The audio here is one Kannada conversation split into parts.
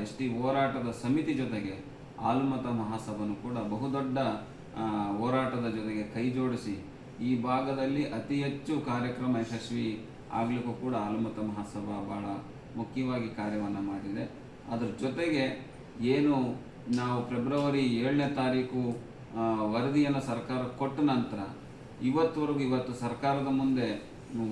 ಎಸ್ ಟಿ ಹೋರಾಟದ ಸಮಿತಿ ಜೊತೆಗೆ ಹಾಲುಮತ ಮಹಾಸಭನು ಕೂಡ ಬಹುದೊಡ್ಡ ಹೋರಾಟದ ಜೊತೆಗೆ ಕೈ ಜೋಡಿಸಿ ಈ ಭಾಗದಲ್ಲಿ ಅತಿ ಹೆಚ್ಚು ಕಾರ್ಯಕ್ರಮ ಯಶಸ್ವಿ ಆಗಲಿಕ್ಕೂ ಕೂಡ ಹಾಲುಮತ ಮಹಾಸಭಾ ಭಾಳ ಮುಖ್ಯವಾಗಿ ಕಾರ್ಯವನ್ನು ಮಾಡಿದೆ. ಅದರ ಜೊತೆಗೆ ಏನು ನಾವು ಫೆಬ್ರವರಿ 7ನೇ ತಾರೀಕು ವರದಿಯನ್ನು ಸರ್ಕಾರ ಕೊಟ್ಟ ನಂತರ ಇವತ್ತು ಸರ್ಕಾರದ ಮುಂದೆ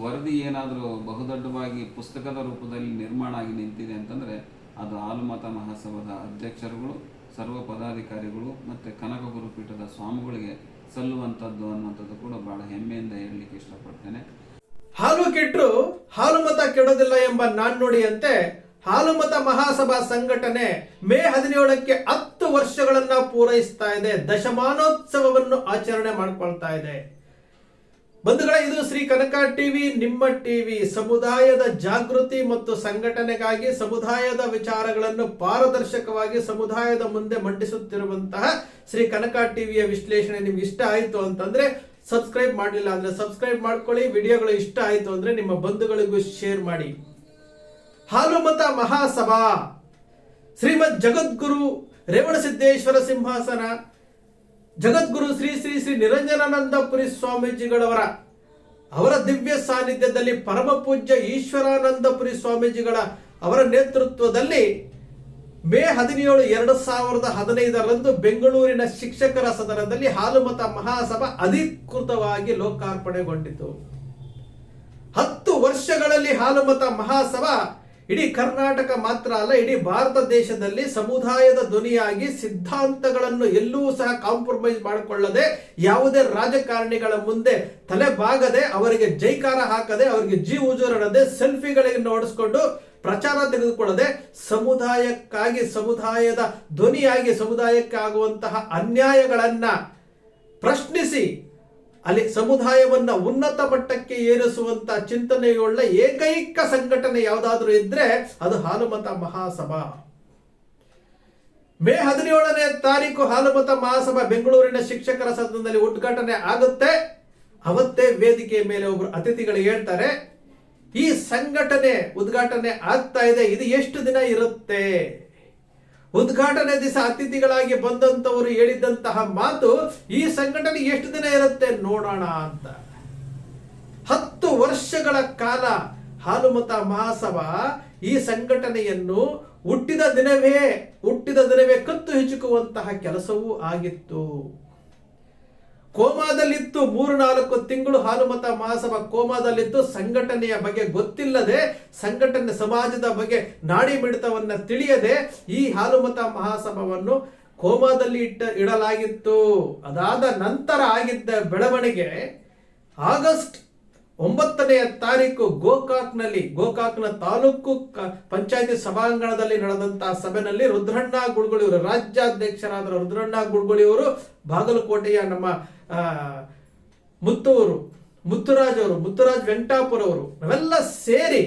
ವರದಿ ಏನಾದರೂ ಬಹುದೊಡ್ಡವಾಗಿ ಪುಸ್ತಕದ ರೂಪದಲ್ಲಿ ನಿರ್ಮಾಣ ಆಗಿ ನಿಂತಿದೆ ಅಂತಂದರೆ ಅದು ಹಾಲುಮತ ಮಹಾಸಭಾದ ಅಧ್ಯಕ್ಷರುಗಳು, ಸರ್ವ ಪದಾಧಿಕಾರಿಗಳು ಮತ್ತು ಕನಕ ಗುರುಪೀಠದ ಸ್ವಾಮಿಗಳಿಗೆ ಸಲ್ಲುವಂಥದ್ದು ಅನ್ನುವಂಥದ್ದು ಕೂಡ ಬಹಳ ಹೆಮ್ಮೆಯಿಂದ ಹೇಳಲಿಕ್ಕೆ ಇಷ್ಟಪಡ್ತೇನೆ. ಹಾಲು ಕೆಟ್ಟರು ಹಾಲುಮತ ಕೆಡೋದಿಲ್ಲ ಎಂಬ ನಾಣ್ಣುಡಿಯಂತೆ ಹಾಲುಮತ ಮಹಾಸಭಾ ಸಂಘಟನೆ ಮೇ 17ಕ್ಕೆ 10 ವರ್ಷಗಳನ್ನ ಪೂರೈಸ್ತಾ ಇದೆ. ದಶಮಾನೋತ್ಸವವನ್ನು ಆಚರಣೆ ಮಾಡಿಕೊಳ್ತಾ ಇದೆ. ಬಂಧುಗಳೇ, ಇದು ಶ್ರೀ ಕನಕ ಟಿವಿ, ನಿಮ್ಮ ಟಿವಿ. ಸಮುದಾಯದ ಜಾಗೃತಿ ಮತ್ತು ಸಂಘಟನೆಗಾಗಿ ಸಮುದಾಯದ ವಿಚಾರಗಳನ್ನು ಪಾರದರ್ಶಕವಾಗಿ ಸಮುದಾಯದ ಮುಂದೆ ಮಂಡಿಸುತ್ತಿರುವಂತಹ ಶ್ರೀ ಕನಕ ಟಿವಿಯ ವಿಶ್ಲೇಷಣೆ ನಿಮ್ಗೆ ಇಷ್ಟ ಆಯಿತು ಅಂತಂದ್ರೆ ಸಬ್ಸ್ಕ್ರೈಬ್ ಮಾಡಲಿಲ್ಲ ಅಂದ್ರೆ ಸಬ್ಸ್ಕ್ರೈಬ್ ಮಾಡ್ಕೊಳ್ಳಿ. ವಿಡಿಯೋಗಳು ಇಷ್ಟ ಆಯಿತು ಅಂದ್ರೆ ನಿಮ್ಮ ಬಂಧುಗಳಿಗೂ ಶೇರ್ ಮಾಡಿ. ಹಾಲುಮತ ಮಹಾಸಭಾ ಶ್ರೀಮದ್ ಜಗದ್ಗುರು ರೇವಣಸಿದ್ದೇಶ್ವರ ಸಿಂಹಾಸನ ಜಗದ್ಗುರು ಶ್ರೀ ಶ್ರೀ ಶ್ರೀ ನಿರಂಜನಾನಂದಪುರಿ ಸ್ವಾಮೀಜಿಗಳವರ ದಿವ್ಯ ಸಾನ್ನಿಧ್ಯದಲ್ಲಿ ಪರಮ ಪೂಜ್ಯ ಈಶ್ವರಾನಂದಪುರಿ ಸ್ವಾಮೀಜಿಗಳ ಅವರ ನೇತೃತ್ವದಲ್ಲಿ ಮೇ 17, 2015ರಂದು ಬೆಂಗಳೂರಿನ ಶಿಕ್ಷಕರ ಸದನದಲ್ಲಿ ಹಾಲುಮತ ಮಹಾಸಭಾ ಅಧಿಕೃತವಾಗಿ ಲೋಕಾರ್ಪಣೆಗೊಂಡಿತು. 10 ವರ್ಷಗಳಲ್ಲಿ ಹಾಲುಮತ ಮಹಾಸಭಾ ಇಡೀ ಕರ್ನಾಟಕ ಮಾತ್ರ ಅಲ್ಲ, ಇಡೀ ಭಾರತ ದೇಶದಲ್ಲಿ ಸಮುದಾಯದ ಧ್ವನಿಯಾಗಿ ಸಿದ್ಧಾಂತಗಳನ್ನು ಎಲ್ಲೂ ಸಹ ಕಾಂಪ್ರಮೈಸ್ ಮಾಡಿಕೊಳ್ಳದೆ, ಯಾವುದೇ ರಾಜಕಾರಣಿಗಳ ಮುಂದೆ ತಲೆ ಬಾಗದೆ, ಅವರಿಗೆ ಜೈಕಾರ ಹಾಕದೆ, ಅವರಿಗೆ ಜೀವ ಉಜುರಡದೆ, ಸೆಲ್ಫಿಗಳನ್ನು ಓಡಿಸ್ಕೊಂಡು ಪ್ರಚಾರ ತೆಗೆದುಕೊಳ್ಳದೆ, ಸಮುದಾಯಕ್ಕಾಗಿ ಸಮುದಾಯದ ಧ್ವನಿಯಾಗಿ ಸಮುದಾಯಕ್ಕಾಗುವಂತಹ ಅನ್ಯಾಯಗಳನ್ನ ಪ್ರಶ್ನಿಸಿ ಅಲ್ಲಿ ಸಮುದಾಯವನ್ನ ಉನ್ನತ ಮಟ್ಟಕ್ಕೆ ಏರಿಸುವಂತ ಚಿಂತನೆಯುಳ್ಳ ಏಕೈಕ ಸಂಘಟನೆ ಯಾವುದಾದ್ರೂ ಇದ್ರೆ ಅದು ಹಾಲುಮತ ಮಹಾಸಭಾ. ಮೇ 17ನೇ ತಾರೀಕು ಹಾಲುಮತ ಮಹಾಸಭಾ ಬೆಂಗಳೂರಿನ ಶಿಕ್ಷಕರ ಸದನದಲ್ಲಿ ಉದ್ಘಾಟನೆ ಆಗುತ್ತೆ. ಅವತ್ತೇ ವೇದಿಕೆಯ ಮೇಲೆ ಒಬ್ರು ಅತಿಥಿಗಳು ಹೇಳ್ತಾರೆ, ಈ ಸಂಘಟನೆ ಉದ್ಘಾಟನೆ ಆಗ್ತಾ ಇದೆ, ಇದು ಎಷ್ಟು ದಿನ ಇರುತ್ತೆ? ಉದ್ಘಾಟನೆ ದಿವಸ ಅತಿಥಿಗಳಾಗಿ ಬಂದಂತವರು ಹೇಳಿದಂತಹ ಮಾತು, ಈ ಸಂಘಟನೆ ಎಷ್ಟು ದಿನ ಇರುತ್ತೆ ನೋಡೋಣ ಅಂತ. 10 ವರ್ಷಗಳ ಕಾಲ ಹಾಲುಮತ ಮಹಾಸಭಾ ಈ ಸಂಘಟನೆಯನ್ನು ಹುಟ್ಟಿದ ದಿನವೇ ಕತ್ತು ಹಿಚುಕುವಂತಹ ಕೆಲಸವೂ ಆಗಿತ್ತು. ಕೋಮಾದಲ್ಲಿತ್ತು. 3-4 ತಿಂಗಳು ಹಾಲುಮತ ಮಹಾಸಭಾ ಕೋಮಾದಲ್ಲಿತ್ತು. ಸಂಘಟನೆಯ ಬಗ್ಗೆ ಗೊತ್ತಿಲ್ಲದೆ, ಸಂಘಟನೆ ಸಮಾಜದ ಬಗ್ಗೆ ನಾಡಿ ಮಿಡಿತವನ್ನ ತಿಳಿಯದೆ ಈ ಹಾಲುಮತ ಮಹಾಸಭಾವನ್ನು ಕೋಮಾದಲ್ಲಿ ಇಡಲಾಗಿತ್ತು. ಅದಾದ ನಂತರ ಆಗಿದ್ದ ಬೆಳವಣಿಗೆ ಆಗಸ್ಟ್ 9ನೇ ತಾರೀಕು ಗೋಕಾಕ್ನ ತಾಲೂಕು ಪಂಚಾಯತಿ ಸಭಾಂಗಣದಲ್ಲಿ ನಡೆದಂತಹ ಸಭೆಯಲ್ಲಿ ರುದ್ರಣ್ಣ ಗುಳ್ಗೊಳಿಯವರು, ರಾಜ್ಯಾಧ್ಯಕ್ಷರಾದ ರುದ್ರಣ್ಣ ಗುಳ್ಗೊಳಿಯವರು, ಬಾಗಲಕೋಟೆಯ ನಮ್ಮ ಮುತ್ತುರಾಜ್ ವೆಂಕಟಾಪುರ ಅವರು, ನಾವೆಲ್ಲ ಸೇರಿ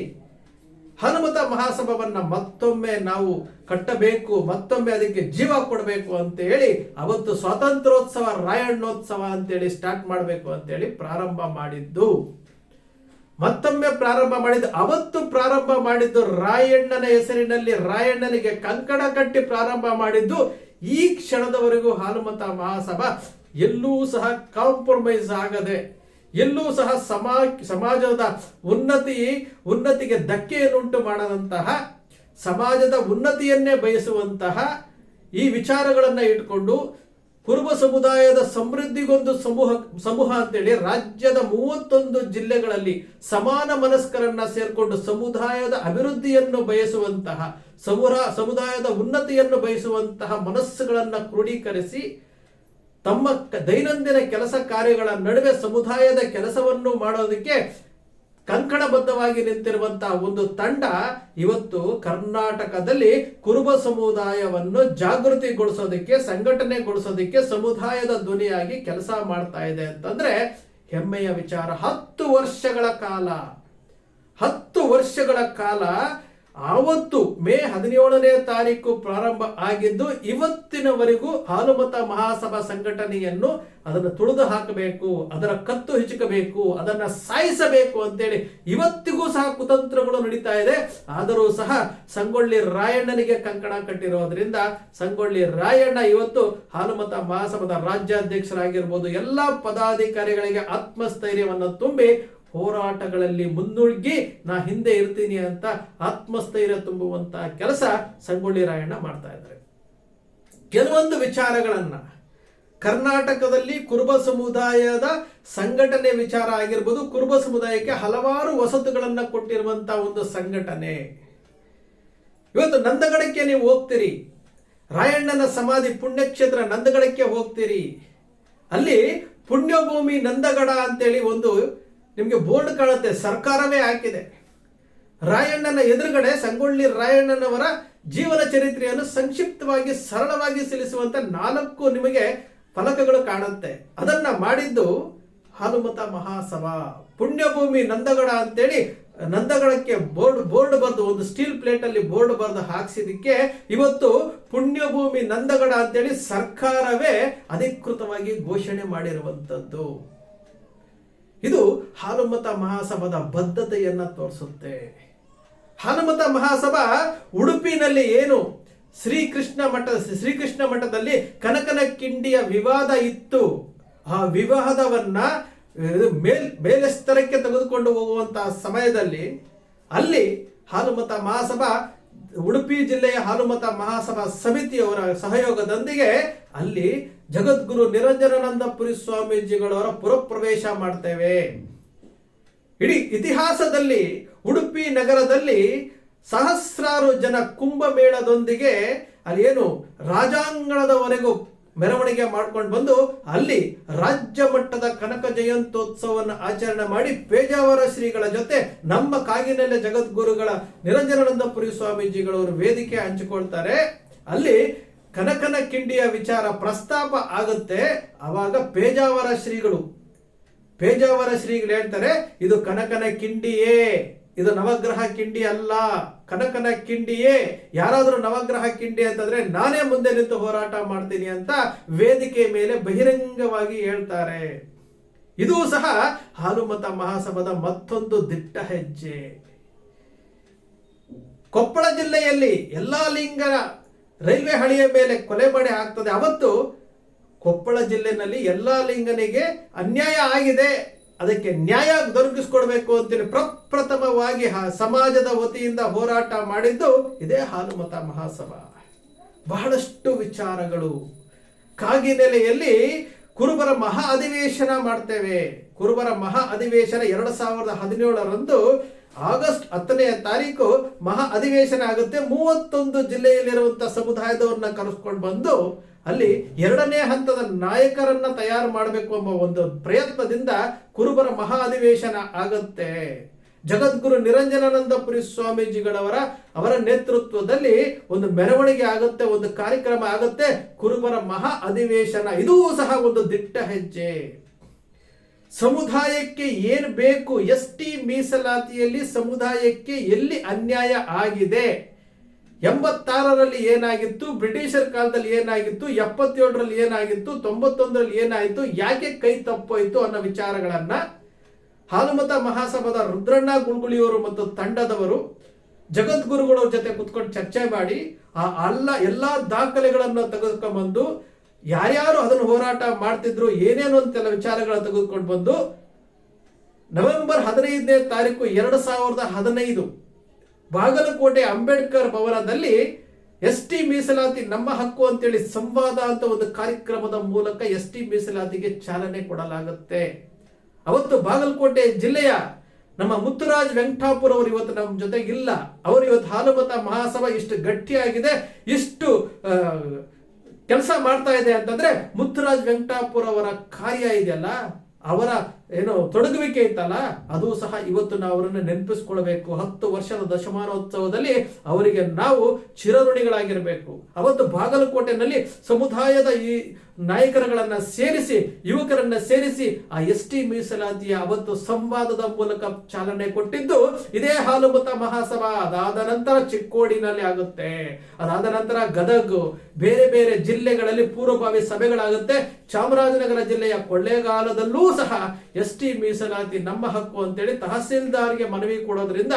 ಹನುಮತ ಮಹಾಸಭಾವನ್ನ ಮತ್ತೊಮ್ಮೆ ನಾವು ಕಟ್ಟಬೇಕು, ಮತ್ತೊಮ್ಮೆ ಅದಕ್ಕೆ ಜೀವ ಕೊಡಬೇಕು ಅಂತ ಹೇಳಿ ಅವತ್ತು ಸ್ವಾತಂತ್ರ್ಯೋತ್ಸವ ರಾಯಣ್ಣೋತ್ಸವ ಅಂತೇಳಿ ಸ್ಟಾರ್ಟ್ ಮಾಡಬೇಕು ಅಂತೇಳಿ ಪ್ರಾರಂಭ ಮಾಡಿದ್ದು. ಅವತ್ತು ಪ್ರಾರಂಭ ಮಾಡಿದ್ದು ರಾಯಣ್ಣನ ಹೆಸರಿನಲ್ಲಿ, ರಾಯಣ್ಣನಿಗೆ ಕಂಕಣ ಕಟ್ಟಿ ಪ್ರಾರಂಭ ಮಾಡಿದ್ದು. ಈ ಕ್ಷಣದವರೆಗೂ ಹಾಲುಮತ ಮಹಾಸಭಾ ಎಲ್ಲೂ ಸಹ ಕಾಂಪ್ರಮೈಸ್ ಆಗದೆ, ಎಲ್ಲೂ ಸಹ ಸಮಾಜದ ಉನ್ನತಿಗೆ ಧಕ್ಕೆಯನ್ನುಂಟು ಮಾಡದಂತಹ, ಸಮಾಜದ ಉನ್ನತಿಯನ್ನೇ ಬಯಸುವಂತಹ ಈ ವಿಚಾರಗಳನ್ನ ಇಟ್ಕೊಂಡು ಕುರುಬ ಸಮುದಾಯದ ಸಮೃದ್ಧಿಗೊಂದು ಸಮೂಹ ಅಂತೇಳಿ ರಾಜ್ಯದ 31 ಜಿಲ್ಲೆಗಳಲ್ಲಿ ಸಮಾನ ಮನಸ್ಕರನ್ನ ಸೇರ್ಕೊಂಡು ಸಮುದಾಯದ ಅಭಿವೃದ್ಧಿಯನ್ನು ಬಯಸುವಂತಹ, ಸಮುದಾಯದ ಉನ್ನತಿಯನ್ನು ಬಯಸುವಂತಹ ಮನಸ್ಸುಗಳನ್ನ ಕ್ರೋಢೀಕರಿಸಿ ತಮ್ಮ ದೈನಂದಿನ ಕೆಲಸ ಕಾರ್ಯಗಳ ನಡುವೆ ಸಮುದಾಯದ ಕೆಲಸವನ್ನು ಮಾಡೋದಕ್ಕೆ ಕಂಕಣಬದ್ಧವಾಗಿ ನಿಂತಿರುವಂತಹ ಒಂದು ತಂಡ ಇವತ್ತು ಕರ್ನಾಟಕದಲ್ಲಿ ಕುರುಬ ಸಮುದಾಯವನ್ನು ಜಾಗೃತಿಗೊಳಿಸೋದಕ್ಕೆ, ಸಂಘಟನೆಗೊಳಿಸೋದಕ್ಕೆ, ಸಮುದಾಯದ ಧ್ವನಿಯಾಗಿ ಕೆಲಸ ಮಾಡ್ತಾ ಇದೆ ಅಂತಂದ್ರೆ ಹೆಮ್ಮೆಯ ವಿಚಾರ. 10 ವರ್ಷಗಳ ಕಾಲ ಆವತ್ತು ಮೇ 17ನೇ ತಾರೀಕು ಪ್ರಾರಂಭ ಆಗಿದ್ದು ಇವತ್ತಿನವರೆಗೂ ಹಾಲುಮತ ಮಹಾಸಭಾ ಸಂಘಟನೆಯನ್ನು ಅದನ್ನು ತುಳಿದು ಹಾಕಬೇಕು, ಅದರ ಕತ್ತು ಹಿಚಕಬೇಕು, ಅದನ್ನ ಸಾಯಿಸಬೇಕು ಅಂತೇಳಿ ಇವತ್ತಿಗೂ ಸಹ ಕುತಂತ್ರಗಳು ನಡೀತಾ ಇದೆ. ಆದರೂ ಸಹ ಸಂಗೊಳ್ಳಿ ರಾಯಣ್ಣನಿಗೆ ಕಂಕಣ ಕಟ್ಟಿರೋದ್ರಿಂದ ಸಂಗೊಳ್ಳಿ ರಾಯಣ್ಣ ಇವತ್ತು ಹಾಲುಮತ ಮಹಾಸಭಾದ ರಾಜ್ಯಾಧ್ಯಕ್ಷರಾಗಿರ್ಬೋದು ಎಲ್ಲ ಪದಾಧಿಕಾರಿಗಳಿಗೆ ಆತ್ಮಸ್ಥೈರ್ಯವನ್ನು ತುಂಬಿ ಹೋರಾಟಗಳಲ್ಲಿ ಮುನ್ನುಗ್ಗಿ ನಾ ಹಿಂದೆ ಇರ್ತೀನಿ ಅಂತ ಆತ್ಮಸ್ಥೈರ್ಯ ತುಂಬುವಂತ ಕೆಲಸ ಸಂಗೊಳ್ಳಿ ರಾಯಣ್ಣ ಮಾಡ್ತಾ ಇದ್ದಾರೆ. ಕೆಲವೊಂದು ವಿಚಾರಗಳನ್ನ ಕರ್ನಾಟಕದಲ್ಲಿ ಕುರುಬ ಸಮುದಾಯದ ಸಂಘಟನೆ ವಿಚಾರ ಆಗಿರ್ಬೋದು, ಕುರುಬ ಸಮುದಾಯಕ್ಕೆ ಹಲವಾರು ವಸತುಗಳನ್ನ ಕೊಟ್ಟಿರುವಂತಹ ಒಂದು ಸಂಘಟನೆ. ಇವತ್ತು ನಂದಗಡಕ್ಕೆ ನೀವು ಹೋಗ್ತೀರಿ, ರಾಯಣ್ಣನ ಸಮಾಧಿ ಪುಣ್ಯಕ್ಷೇತ್ರ ನಂದಗಡಕ್ಕೆ ಹೋಗ್ತೀರಿ, ಅಲ್ಲಿ ಪುಣ್ಯಭೂಮಿ ನಂದಗಡ ಅಂತೇಳಿ ಒಂದು ನಿಮಗೆ ಬೋರ್ಡ್ ಕಾಣುತ್ತೆ, ಸರ್ಕಾರವೇ ಹಾಕಿದೆ. ರಾಯಣ್ಣನ ಎದುರುಗಡೆ ಸಂಗೊಳ್ಳಿ ರಾಯಣ್ಣನವರ ಜೀವನ ಚರಿತ್ರೆಯನ್ನು ಸಂಕ್ಷಿಪ್ತವಾಗಿ ಸರಳವಾಗಿ ತಿಳಿಸುವಂತ 4 ನಿಮಗೆ ಫಲಕಗಳು ಕಾಣುತ್ತೆ. ಅದನ್ನ ಮಾಡಿದ್ದು ಹಾಲುಮತ ಮಹಾಸಭಾ. ಪುಣ್ಯಭೂಮಿ ನಂದಗಡ ಅಂತೇಳಿ ನಂದಗಡಕ್ಕೆ ಬೋರ್ಡ್ ಬರೆದು ಒಂದು ಸ್ಟೀಲ್ ಪ್ಲೇಟ್ ಅಲ್ಲಿ ಬೋರ್ಡ್ ಬರೆದು ಹಾಕ್ಸಿದಕ್ಕೆ ಇವತ್ತು ಪುಣ್ಯಭೂಮಿ ನಂದಗಡ ಅಂತೇಳಿ ಸರ್ಕಾರವೇ ಅಧಿಕೃತವಾಗಿ ಘೋಷಣೆ ಮಾಡಿರುವಂತದ್ದು. ಇದು ಹಾಲುಮತ ಮಹಾಸಭಾದ ಬದ್ಧತೆಯನ್ನ ತೋರಿಸುತ್ತೆ. ಹಾಲುಮತ ಮಹಾಸಭಾ ಉಡುಪಿನಲ್ಲಿ ಏನು ಶ್ರೀಕೃಷ್ಣ ಮಠದಲ್ಲಿ ಕನಕನ ಕಿಂಡಿಯ ವಿವಾದ ಇತ್ತು, ಆ ವಿವಾದವನ್ನ ಮೇಲೆಸ್ತರಕ್ಕೆ ತೆಗೆದುಕೊಂಡು ಹೋಗುವಂತಹ ಸಮಯದಲ್ಲಿ ಅಲ್ಲಿ ಹಾಲುಮತ ಮಹಾಸಭಾ ಉಡುಪಿ ಜಿಲ್ಲೆಯ ಹಾಲುಮತ ಮಹಾಸಭಾ ಸಮಿತಿಯವರ ಸಹಯೋಗದೊಂದಿಗೆ ಅಲ್ಲಿ ಜಗದ್ಗುರು ನಿರಂಜನಾನಂದಪುರಿ ಸ್ವಾಮೀಜಿಗಳವರ ಪುರಪ್ರವೇಶ ಮಾಡ್ತೇವೆ. ಇಡೀ ಇತಿಹಾಸದಲ್ಲಿ ಉಡುಪಿ ನಗರದಲ್ಲಿ ಸಹಸ್ರಾರು ಜನ ಕುಂಭಮೇಳದೊಂದಿಗೆ ಅಲ್ಲಿ ಏನು ರಾಜಾಂಗಣದವರೆಗೂ ಮೆರವಣಿಗೆ ಮಾಡ್ಕೊಂಡು ಬಂದು ಅಲ್ಲಿ ರಾಜ್ಯ ಮಟ್ಟದ ಕನಕ ಜಯಂತ್ಯೋತ್ಸವವನ್ನು ಆಚರಣೆ ಮಾಡಿ ಪೇಜಾವರ ಶ್ರೀಗಳ ಜೊತೆ ನಮ್ಮ ಕಾಗಿನೆಲೆ ಜಗದ್ಗುರುಗಳ ನಿರಂಜನಾನಂದಪುರಿ ಸ್ವಾಮೀಜಿಗಳವರು ವೇದಿಕೆ ಹಂಚಿಕೊಳ್ತಾರೆ. ಅಲ್ಲಿ ಕನಕನ ಕಿಂಡಿಯ ವಿಚಾರ ಪ್ರಸ್ತಾಪ ಆಗುತ್ತೆ. ಅವಾಗ ಪೇಜಾವರ ಶ್ರೀಗಳು ಹೇಳ್ತಾರೆ, ಇದು ಕನಕನ ಕಿಂಡಿಯೇ, ಇದು ನವಗ್ರಹ ಕಿಂಡಿ ಅಲ್ಲ, ಕನಕನ ಕಿಂಡಿಯೇ. ಯಾರಾದ್ರೂ ನವಗ್ರಹ ಕಿಂಡಿ ಅಂತಂದ್ರೆ ನಾನೇ ಮುಂದೆ ನಿಂತು ಹೋರಾಟ ಮಾಡ್ತೀನಿ ಅಂತ ವೇದಿಕೆ ಮೇಲೆ ಬಹಿರಂಗವಾಗಿ ಹೇಳ್ತಾರೆ. ಇದು ಸಹ ಹಾಲುಮತ ಮಹಾಸಭಾದ ಮತ್ತೊಂದು ದಿಟ್ಟ ಹೆಜ್ಜೆ. ಕೊಪ್ಪಳ ಜಿಲ್ಲೆಯಲ್ಲಿ ಎಲ್ಲಾ ಲಿಂಗರ ರೈಲ್ವೆ ಹಳಿಯ ಮೇಲೆ ಕೊಲೆ ಮಾಡಿ ಆಗ್ತದೆ. ಅವತ್ತು ಕೊಪ್ಪಳ ಜಿಲ್ಲೆನಲ್ಲಿ ಎಲ್ಲಾ ಲಿಂಗನಿಗೆ ಅನ್ಯಾಯ ಆಗಿದೆ, ಅದಕ್ಕೆ ನ್ಯಾಯ ದೊರಕಿಸಿಕೊಡ್ಬೇಕು ಅಂತೇಳಿ ಪ್ರಪ್ರಥಮವಾಗಿ ಸಮಾಜದ ವತಿಯಿಂದ ಹೋರಾಟ ಮಾಡಿದ್ದು ಇದೇ ಹಾಲುಮತ ಮಹಾಸಭಾ. ಬಹಳಷ್ಟು ವಿಚಾರಗಳು. ಕಾಗಿನೆಲೆಯಲ್ಲಿ ಕುರುಬರ ಮಹಾ ಅಧಿವೇಶನ ಮಾಡ್ತೇವೆ. ಕುರುಬರ ಮಹಾ ಅಧಿವೇಶನ 2017 ಆಗಸ್ಟ್ 10ನೇ ತಾರೀಕು ಮಹಾ ಅಧಿವೇಶನ ಆಗುತ್ತೆ. 31 ಜಿಲ್ಲೆಯಲ್ಲಿರುವಂತಹ ಸಮುದಾಯದವ್ರನ್ನ ಕರೆಸ್ಕೊಂಡು ಬಂದು ಅಲ್ಲಿ 2ನೇ ಹಂತದ ನಾಯಕರನ್ನ ತಯಾರು ಮಾಡಬೇಕು ಎಂಬ ಒಂದು ಪ್ರಯತ್ನದಿಂದ ಕುರುಬರ ಮಹಾ ಅಧಿವೇಶನ ಆಗುತ್ತೆ. ಜಗದ್ಗುರು ನಿರಂಜನಾನಂದಪುರಿ ಅವರ ನೇತೃತ್ವದಲ್ಲಿ ಒಂದು ಮೆರವಣಿಗೆ ಆಗುತ್ತೆ, ಒಂದು ಕಾರ್ಯಕ್ರಮ ಆಗುತ್ತೆ, ಕುರುಬರ ಮಹಾ ಅಧಿವೇಶನ. ಇದೂ ಸಹ ಒಂದು ದಿಟ್ಟ ಹೆಜ್ಜೆ. ಸಮುದಾಯಕ್ಕೆ ಏನು ಬೇಕು, ST ಮೀಸಲಾತಿಯಲ್ಲಿ ಸಮುದಾಯಕ್ಕೆ ಎಲ್ಲಿ ಅನ್ಯಾಯ ಆಗಿದೆ, 86ರಲ್ಲಿ ಏನಾಗಿತ್ತು, ಬ್ರಿಟಿಷರ ಕಾಲದಲ್ಲಿ ಏನಾಗಿತ್ತು, 77ರಲ್ಲಿ ಏನಾಗಿತ್ತು, 91ರಲ್ಲಿ ಏನಾಯಿತು, ಯಾಕೆ ಕೈ ತಪ್ಪೋಯ್ತು ಅನ್ನೋ ವಿಚಾರಗಳನ್ನ ಹಾಲುಮತ ಮಹಾಸಭಾದ ರುದ್ರಣ್ಣ ಗುಳ್ಗುಳಿಯವರು ಮತ್ತು ತಂಡದವರು ಜಗದ್ಗುರುಗಳ ಜೊತೆ ಕುತ್ಕೊಂಡು ಚರ್ಚೆ ಮಾಡಿ ಎಲ್ಲಾ ದಾಖಲೆಗಳನ್ನು ತೆಗೆದುಕೊಂಡ್ಬಂದು ಯಾರ್ಯಾರು ಅದನ್ನು ಹೋರಾಟ ಮಾಡ್ತಿದ್ರು ಏನೇನು ಅಂತೆಲ್ಲ ವಿಚಾರಗಳನ್ನು ತೆಗೆದುಕೊಂಡು ಬಂದು ನವೆಂಬರ್ 15ನೇ ತಾರೀಕು 2015 ಬಾಗಲಕೋಟೆ ಅಂಬೇಡ್ಕರ್ ಭವನದಲ್ಲಿ ST ಮೀಸಲಾತಿ ನಮ್ಮ ಹಕ್ಕು ಅಂತೇಳಿ ಸಂವಾದ ಅಂತ ಒಂದು ಕಾರ್ಯಕ್ರಮದ ಮೂಲಕ ST ಮೀಸಲಾತಿಗೆ ಚಾಲನೆ ಕೊಡಲಾಗುತ್ತೆ. ಅವತ್ತು ಬಾಗಲಕೋಟೆ ಜಿಲ್ಲೆಯ ನಮ್ಮ ಮುತ್ತುರಾಜ್ ವೆಂಕಟಾಪುರ ಅವರು ಇವತ್ತು ನಮ್ಮ ಜೊತೆಗೆ ಇಲ್ಲ. ಅವರು ಇವತ್ತು ಹಾಲುಮತ ಮಹಾಸಭಾ ಇಷ್ಟು ಗಟ್ಟಿಯಾಗಿದೆ, ಇಷ್ಟು ಕೆಲಸ ಮಾಡ್ತಾ ಇದೆ ಅಂತಂದ್ರೆ ಮುತ್ತುರಾಜ್ ವೆಂಕಟಾಪುರ ಅವರ ಕಾರ್ಯ ಇದೆಯಲ್ಲ, ಅವರ ತೊಡಗುವಿಕೆ ಇತ್ತಲ್ಲ, ಅದು ಸಹ ಇವತ್ತು ನಾವು ಅವರನ್ನು ನೆನಪಿಸ್ಕೊಳ್ಬೇಕು. 10 ವರ್ಷದ ದಶಮಾನೋತ್ಸವದಲ್ಲಿ ಅವರಿಗೆ ನಾವು ಚಿರಋಣಿಗಳಾಗಿರಬೇಕು. ಅವತ್ತು ಬಾಗಲಕೋಟೆನಲ್ಲಿ ಸಮುದಾಯದ ಈ ನಾಯಕರುಗಳನ್ನ ಸೇರಿಸಿ, ಯುವಕರನ್ನ ಸೇರಿಸಿ ಆ ST ಮೀಸಲಾತಿಯ ಅವತ್ತು ಸಂವಾದದ ಮೂಲಕ ಚಾಲನೆ ಕೊಟ್ಟಿದ್ದು ಇದೇ ಹಾಲುಮತ ಮಹಾಸಭಾ. ಅದಾದ ನಂತರ ಚಿಕ್ಕೋಡಿನಲ್ಲಿ ಆಗುತ್ತೆ, ಅದಾದ ನಂತರ ಗದಗ, ಬೇರೆ ಬೇರೆ ಜಿಲ್ಲೆಗಳಲ್ಲಿ ಪೂರ್ವಭಾವಿ ಸಭೆಗಳಾಗುತ್ತೆ. ಚಾಮರಾಜನಗರ ಜಿಲ್ಲೆಯ ಕೊಳ್ಳೇಗಾಲದಲ್ಲೂ ಸಹ ST ಮೀಸಲಾತಿ ನಮ್ಮ ಹಕ್ಕು ಅಂತೇಳಿ ತಹಸೀಲ್ದಾರ್ಗೆ ಮನವಿ ಕೊಡೋದ್ರಿಂದ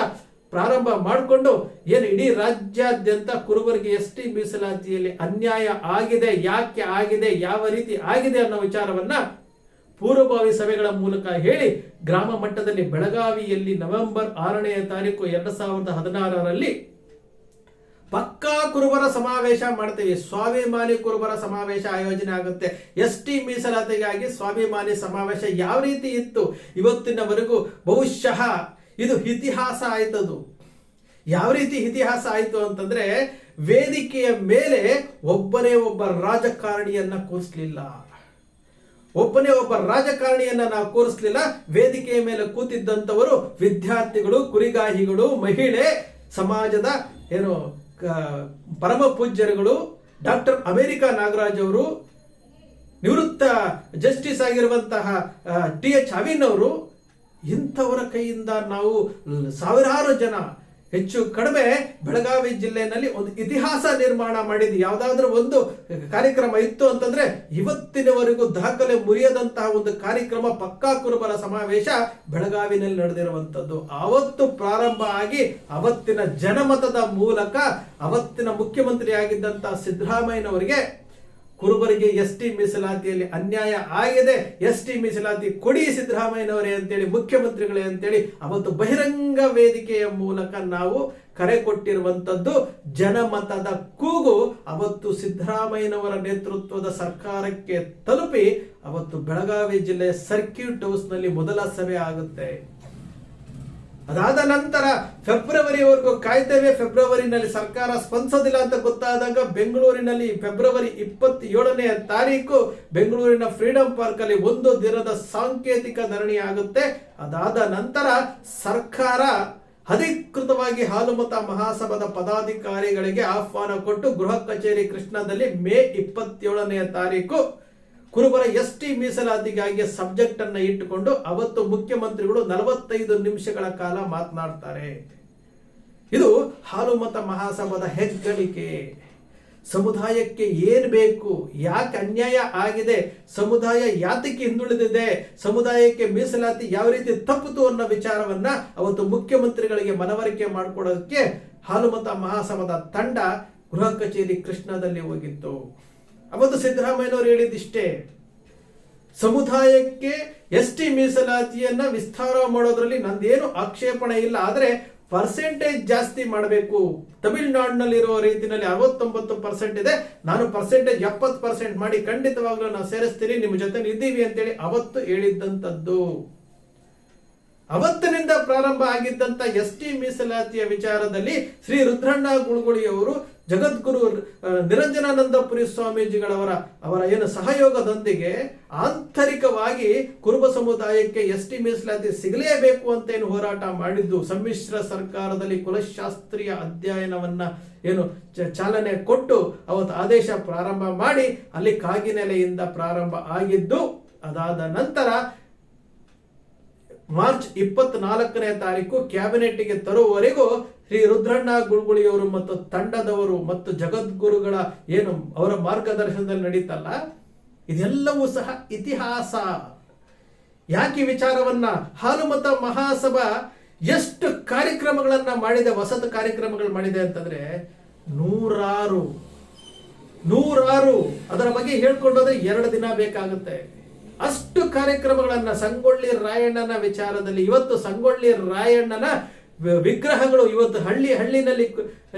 ಪ್ರಾರಂಭ ಮಾಡಿಕೊಂಡು ಇಡೀ ರಾಜ್ಯಾದ್ಯಂತ ಕುರುಬರಿಗೆ ST ಮೀಸಲಾತಿಯಲ್ಲಿ ಅನ್ಯಾಯ ಆಗಿದೆ, ಯಾಕೆ ಆಗಿದೆ, ಯಾವ ರೀತಿ ಆಗಿದೆ ಅನ್ನೋ ವಿಚಾರವನ್ನ ಪೂರ್ವಭಾವಿ ಸಭೆಗಳ ಮೂಲಕ ಹೇಳಿ ಗ್ರಾಮ ಮಟ್ಟದಲ್ಲಿ ಬೆಳಗಾವಿಯಲ್ಲಿ ನವೆಂಬರ್ 6ನೇ ತಾರೀಕು 2016ರಲ್ಲಿ ಪಕ್ಕಾ ಕುರುಬರ ಸಮಾವೇಶ ಮಾಡ್ತೀವಿ. ಸ್ವಾಭಿಮಾನಿ ಕುರುಬರ ಸಮಾವೇಶ ಆಯೋಜನೆ ಆಗುತ್ತೆ. ST ಮೀಸಲಾತಿಗಾಗಿ ಸ್ವಾಭಿಮಾನಿ ಸಮಾವೇಶ ಯಾವ ರೀತಿ ಇತ್ತು ಇವತ್ತಿನವರೆಗೂ ಬಹುಶಃ ಇದು ಇತಿಹಾಸ ಆಯ್ತದು. ಯಾವ ರೀತಿ ಇತಿಹಾಸ ಆಯ್ತು ಅಂತಂದ್ರೆ, ವೇದಿಕೆಯ ಮೇಲೆ ಒಬ್ಬನೇ ಒಬ್ಬ ರಾಜಕಾರಣಿಯನ್ನ ಕೂರಿಸಲಿಲ್ಲ. ನಾವು ಕೂರಿಸಲಿಲ್ಲ. ವೇದಿಕೆಯ ಮೇಲೆ ಕೂತಿದ್ದಂಥವರು ವಿದ್ಯಾರ್ಥಿಗಳು, ಕುರಿಗಾಹಿಗಳು, ಮಹಿಳೆ ಸಮಾಜದ ಪರಮ ಪೂಜ್ಯರುಗಳು, ಡಾಕ್ಟರ್ ಅಮೆರಿಕಾ ನಾಗರಾಜ್ ಅವರು, ನಿವೃತ್ತ ಜಸ್ಟಿಸ್ ಆಗಿರುವಂತಹ TH ಅವಿನ್ ಅವರು, ಇಂಥವರ ಕೈಯಿಂದ ನಾವು ಸಾವಿರಾರು ಜನ, ಹೆಚ್ಚು ಕಡಿಮೆ ಬೆಳಗಾವಿ ಜಿಲ್ಲೆಯಲ್ಲಿ ಒಂದು ಇತಿಹಾಸ ನಿರ್ಮಾಣ ಮಾಡಿದ್ದು ಯಾವುದಾದ್ರೂ ಒಂದು ಕಾರ್ಯಕ್ರಮ ಇತ್ತು ಅಂತಂದ್ರೆ ಇವತ್ತಿನವರೆಗೂ ದಾಖಲೆ ಮುರಿಯದಂತಹ ಒಂದು ಕಾರ್ಯಕ್ರಮ ಪಕ್ಕಾ ಕುರುಬರ ಸಮಾವೇಶ ಬೆಳಗಾವಿನಲ್ಲಿ ನಡೆದಿರುವಂತದ್ದು. ಆವತ್ತು ಪ್ರಾರಂಭ ಆಗಿ ಅವತ್ತಿನ ಜನಮತದ ಮೂಲಕ ಅವತ್ತಿನ ಮುಖ್ಯಮಂತ್ರಿ ಆಗಿದ್ದಂತಹ ಸಿದ್ದರಾಮಯ್ಯನವರಿಗೆ ಕುರುಬರಿಗೆ ST ಮೀಸಲಾತಿಯಲ್ಲಿ ಅನ್ಯಾಯ ಆಗಿದೆ, ST ಮೀಸಲಾತಿ ಕೊಡಿ ಸಿದ್ದರಾಮಯ್ಯನವರೇ ಅಂತೇಳಿ, ಮುಖ್ಯಮಂತ್ರಿಗಳೇ ಅಂತೇಳಿ ಅವತ್ತು ಬಹಿರಂಗ ವೇದಿಕೆಯ ಮೂಲಕ ನಾವು ಕರೆ ಕೊಟ್ಟಿರುವಂತದ್ದು. ಜನಮತದ ಕೂಗು ಅವತ್ತು ಸಿದ್ದರಾಮಯ್ಯನವರ ನೇತೃತ್ವದ ಸರ್ಕಾರಕ್ಕೆ ತಲುಪಿ ಅವತ್ತು ಬೆಳಗಾವಿ ಜಿಲ್ಲೆಯ ಸರ್ಕ್ಯೂಟ್ ಹೌಸ್ ನಲ್ಲಿ ಮೊದಲ ಸಭೆ ಆಗುತ್ತೆ. ಅದಾದ ನಂತರ ಫೆಬ್ರವರಿವರೆಗೂ ಕಾಯ್ತೇವೆ. ಫೆಬ್ರವರಿನಲ್ಲಿ ಸರ್ಕಾರ ಸ್ಪಂದಿಸೋದಿಲ್ಲ ಅಂತ ಗೊತ್ತಾದಾಗ ಬೆಂಗಳೂರಿನಲ್ಲಿ ಫೆಬ್ರವರಿ 27ನೇ ತಾರೀಕು ಬೆಂಗಳೂರಿನ ಫ್ರೀಡಂ ಪಾರ್ಕ್ ಅಲ್ಲಿ 1 ದಿನದ ಸಾಂಕೇತಿಕ ಧರಣಿ ಆಗುತ್ತೆ. ಅದಾದ ನಂತರ ಸರ್ಕಾರ ಅಧಿಕೃತವಾಗಿ ಹಾಲುಮತ ಮಹಾಸಭಾದ ಪದಾಧಿಕಾರಿಗಳಿಗೆ ಆಹ್ವಾನ ಕೊಟ್ಟು ಗೃಹ ಕಚೇರಿ ಕೃಷ್ಣದಲ್ಲಿ ಮೇ 27ನೇ ತಾರೀಕು ಕುರುಬರ ST ಮೀಸಲಾತಿಗಾಗಿ ಸಬ್ಜೆಕ್ಟ್ ಅನ್ನ ಇಟ್ಟುಕೊಂಡು ಅವತ್ತು ಮುಖ್ಯಮಂತ್ರಿಗಳು 45 ನಿಮಿಷಗಳ ಕಾಲ ಮಾತನಾಡ್ತಾರೆ. ಇದು ಹಾಲುಮತ ಮಹಾಸಭಾದ ಹೆಗ್ಗಳಿಕೆ. ಸಮುದಾಯಕ್ಕೆ ಏನ್ ಬೇಕು, ಯಾಕೆ ಅನ್ಯಾಯ ಆಗಿದೆ, ಸಮುದಾಯ ಯಾತಕ್ಕೆ ಹಿಂದುಳಿದಿದೆ, ಸಮುದಾಯಕ್ಕೆ ಮೀಸಲಾತಿ ಯಾವ ರೀತಿ ತಪ್ಪಿತು ಅನ್ನೋ ವಿಚಾರವನ್ನ ಅವತ್ತು ಮುಖ್ಯಮಂತ್ರಿಗಳಿಗೆ ಮನವರಿಕೆ ಮಾಡಿಕೊಡೋದಕ್ಕೆ ಹಾಲುಮತ ಮಹಾಸಭಾದ ತಂಡ ಗೃಹ ಕಚೇರಿ ಕೃಷ್ಣದಲ್ಲಿ ಹೋಗಿತ್ತು. ಅವತ್ತು ಸಿದ್ದರಾಮಯ್ಯನವರು ಹೇಳಿದಿಷ್ಟೇ, ಸಮುದಾಯಕ್ಕೆ ST ಮೀಸಲಾತಿಯನ್ನ ವಿಸ್ತಾರ ಮಾಡೋದ್ರಲ್ಲಿ ನಂದೇನು ಆಕ್ಷೇಪಣೆ ಇಲ್ಲ, ಆದ್ರೆ ಪರ್ಸೆಂಟೇಜ್ ಜಾಸ್ತಿ ಮಾಡಬೇಕು. ತಮಿಳುನಾಡಿನಲ್ಲಿರುವ ರೀತಿಯಲ್ಲಿ 69% ಇದೆ, ನಾನು ಪರ್ಸೆಂಟೇಜ್ 70% ಮಾಡಿ ಖಂಡಿತವಾಗ್ಲೂ ನಾವು ಸೇರಿಸ್ತೀನಿ, ನಿಮ್ಮ ಜೊತೆ ಇದ್ದೀವಿ ಅಂತೇಳಿ ಅವತ್ತು ಹೇಳಿದ್ದಂಥದ್ದು. ಅವತ್ತಿನಿಂದ ಪ್ರಾರಂಭ ಆಗಿದ್ದಂತ ST ಮೀಸಲಾತಿಯ ವಿಚಾರದಲ್ಲಿ ಶ್ರೀ ರುದ್ರಣ್ಣ ಗುಳುಗುಳಿಯವರು ಜಗದ್ಗುರು ನಿರಂಜನಾನಂದಪುರಿ ಸ್ವಾಮೀಜಿಗಳವರ ಸಹಯೋಗದೊಂದಿಗೆ ಆಂತರಿಕವಾಗಿ ಕುರುಬ ಸಮುದಾಯಕ್ಕೆ ST ಮೀಸಲಾತಿ ಸಿಗಲೇಬೇಕು ಅಂತ ಹೋರಾಟ ಮಾಡಿದ್ದು, ಸಮ್ಮಿಶ್ರ ಸರ್ಕಾರದಲ್ಲಿ ಕುಲಶಾಸ್ತ್ರೀಯ ಅಧ್ಯಯನವನ್ನ ಚಾಲನೆ ಕೊಟ್ಟು ಅವತ್ತು ಆದೇಶ ಪ್ರಾರಂಭ ಮಾಡಿ ಅಲ್ಲಿ ಕಾಗಿನೆಲೆಯಿಂದ ಪ್ರಾರಂಭ ಆಗಿದ್ದು. ಅದಾದ ನಂತರ ಮಾರ್ಚ್ 24ನೇ ತಾರೀಕು ಕ್ಯಾಬಿನೆಟ್ಗೆ ತರುವವರೆಗೂ ಶ್ರೀ ರುದ್ರಣ್ಣ ಗುಳುಗುಳಿಯವರು ಮತ್ತು ತಂಡದವರು ಮತ್ತು ಜಗದ್ಗುರುಗಳ ಅವರ ಮಾರ್ಗದರ್ಶನದಲ್ಲಿ ನಡೀತಲ್ಲ, ಇದೆಲ್ಲವೂ ಸಹ ಇತಿಹಾಸ. ಯಾಕೆ ವಿಚಾರವನ್ನ ಹಾಲುಮತ ಮಹಾಸಭಾ ಎಷ್ಟು ಕಾರ್ಯಕ್ರಮಗಳನ್ನ ಮಾಡಿದೆ, ವಸತ ಕಾರ್ಯಕ್ರಮಗಳು ಮಾಡಿದೆ ಅಂತಂದ್ರೆ ನೂರಾರು. ಅದರ ಬಗ್ಗೆ ಹೇಳ್ಕೊಂಡೋದ್ರೆ 2 ದಿನ ಬೇಕಾಗುತ್ತೆ. ಅಷ್ಟು ಕಾರ್ಯಕ್ರಮಗಳನ್ನ ಸಂಗೊಳ್ಳಿ ರಾಯಣ್ಣನ ವಿಚಾರದಲ್ಲಿ ಇವತ್ತು ಸಂಗೊಳ್ಳಿ ರಾಯಣ್ಣನ ವಿಗ್ರಹಗಳು ಇವತ್ತು ಹಳ್ಳಿನಲ್ಲಿ